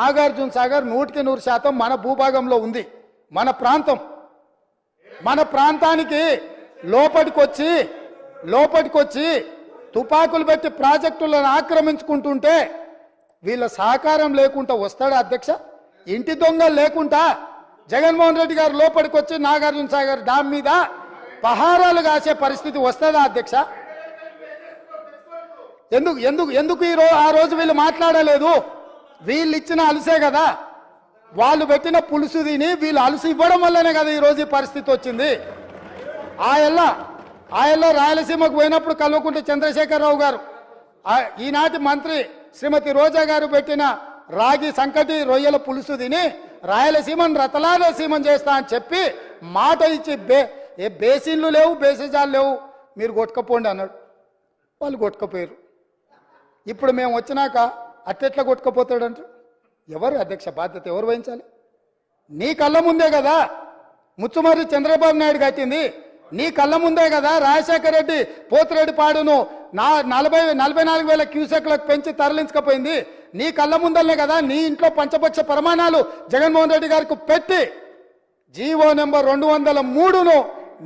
నాగార్జున సాగర్ 100% మన భూభాగంలో ఉంది. మన ప్రాంతం. మన ప్రాంతానికి లోపటికొచ్చి తుపాకులు పెట్టి ప్రాజెక్టులను ఆక్రమించుకుంటుంటే వీళ్ళ సహకారం లేకుండా వస్తాడా అధ్యక్ష? ఇంటి దొంగలు లేకుండా జగన్మోహన్ రెడ్డి గారు లోపలికొచ్చి నాగార్జున సాగర్ డ్యామ్ మీద పహారాలు కాసే పరిస్థితి వస్తుందా అధ్యక్ష? ఎందుకు ఆ రోజు వీళ్ళు మాట్లాడలేదు? వీళ్ళు ఇచ్చిన అలుసే కదా, వాళ్ళు పెట్టిన పులుసు తిని వీళ్ళు అలుసు ఇవ్వడం వల్లనే కదా ఈరోజు ఈ పరిస్థితి వచ్చింది. ఆయల్లో రాయలసీమకు పోయినప్పుడు కల్వకుంట్ల చంద్రశేఖరరావు గారు, ఈనాటి మంత్రి శ్రీమతి రోజా గారు పెట్టిన రాగి సంకటి రొయ్యల పులుసు తిని రాయలసీమను రతలాలసీమం చేస్తా అని చెప్పి మాట ఇచ్చి బేసిన్లు లేవు, బేసిజాలు లేవు, మీరు కొట్టుకపోండి అన్నాడు. వాళ్ళు కొట్టుకపోయారు. ఇప్పుడు మేము వచ్చినాక అట్టెట్లా కొట్టుకపోతాడంట? ఎవరు అధ్యక్ష బాధ్యత ఎవరు వహించాలి? నీ కళ్ళ ముందే కదా ముచ్చుమర్రి చంద్రబాబు నాయుడు కట్టింది. నీ కళ్ళ ముందే కదా రాజశేఖర రెడ్డి పోతిరెడ్డి పాడును 44,000 క్యూసెక్లకు పెంచి తరలించకపోయింది. నీ కళ్ళ ముందలనే కదా నీ ఇంట్లో పంచపక్ష ప్రమాణాలు జగన్మోహన్ రెడ్డి గారికి పెట్టి జీవో నెంబర్ 203ను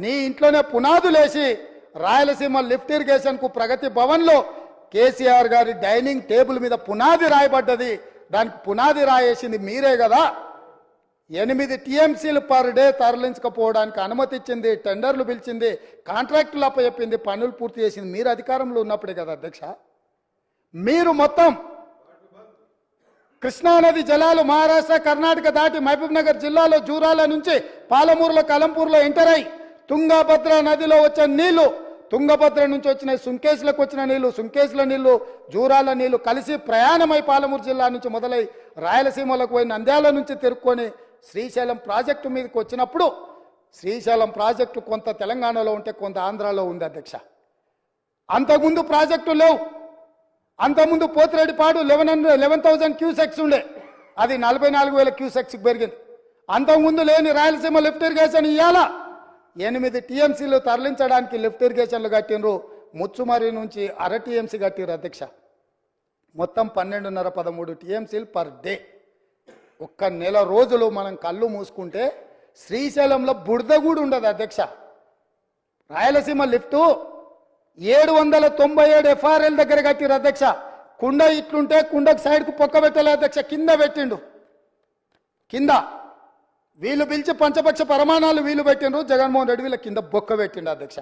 నీ ఇంట్లోనే పునాదులేసి రాయలసీమ లిఫ్ట్ ఇరిగేషన్ కు ప్రగతి భవన్ లో కేసీఆర్ గారి డైనింగ్ టేబుల్ మీద పునాది రాయబడ్డది. దానికి పునాది రాయేసింది మీరే కదా. 8 టీఎంసీలు పర్ డే తరలించకపోవడానికి అనుమతి ఇచ్చింది, టెండర్లు పిలిచింది, కాంట్రాక్టులు అప్పచెప్పింది, పనులు పూర్తి చేసింది మీరు అధికారంలో ఉన్నప్పుడే కదా అధ్యక్ష. మీరు మొత్తం కృష్ణానది జలాలు మహారాష్ట్ర కర్ణాటక దాటి మహబూబ్ నగర్ జిల్లాలో జూరాల నుంచి పాలమూరులో కలంపూర్లో ఎంటర్ అయి తుంగభద్ర నదిలో వచ్చే నీళ్లు, తుంగభద్ర నుంచి వచ్చిన సుంకేశ్లకు వచ్చిన నీళ్లు, సుంకేశ్ల నీళ్లు జూరాల నీళ్లు కలిసి ప్రయాణమై పాలమూరు జిల్లా నుంచి మొదలై రాయలసీమలకు పోయి నంద్యాల నుంచి తిరుక్కొని శ్రీశైలం ప్రాజెక్టు మీదకి వచ్చినప్పుడు శ్రీశైలం ప్రాజెక్టు కొంత తెలంగాణలో ఉంటే కొంత ఆంధ్రాలో ఉంది అధ్యక్ష. అంతకుముందు ప్రాజెక్టు లేవు. అంతకుముందు పోతిరెడ్డిపాడు 11,000 క్యూసెక్స్ ఉండే, అది 44,000 క్యూసెక్స్కి పెరిగింది. అంతకుముందు లేని రాయలసీమ లిఫ్ట్ ఇరిగేషన్ ఇయ్యాల 8 టీఎంసీలు తరలించడానికి లిఫ్ట్ ఇరిగేషన్లు కట్టినరు. ముచ్చుమర్రి నుంచి అర టీఎంసీ కట్టిరు అధ్యక్ష. మొత్తం 12.5-13 టీఎంసీలు పర్ డే. ఒక్క నెల రోజులు మనం కళ్ళు మూసుకుంటే శ్రీశైలంలో బురద కూడా ఉండదు అధ్యక్ష. రాయలసీమ లిఫ్టు 797 ఎఫ్ఆర్ఎల్ దగ్గర కట్టిరు అధ్యక్ష. కుండ ఇట్లుంటే కుండకు సైడ్కు పొక్క పెట్టలే అధ్యక్ష, కింద పెట్టిండు. కింద వీళ్ళు పిలిచి పంచపక్ష ప్రమాణాలు వీళ్ళు పెట్టిండ్రు, జగన్మోహన్ రెడ్డి వీళ్ళ కింద బొక్క పెట్టిండు అధ్యక్ష.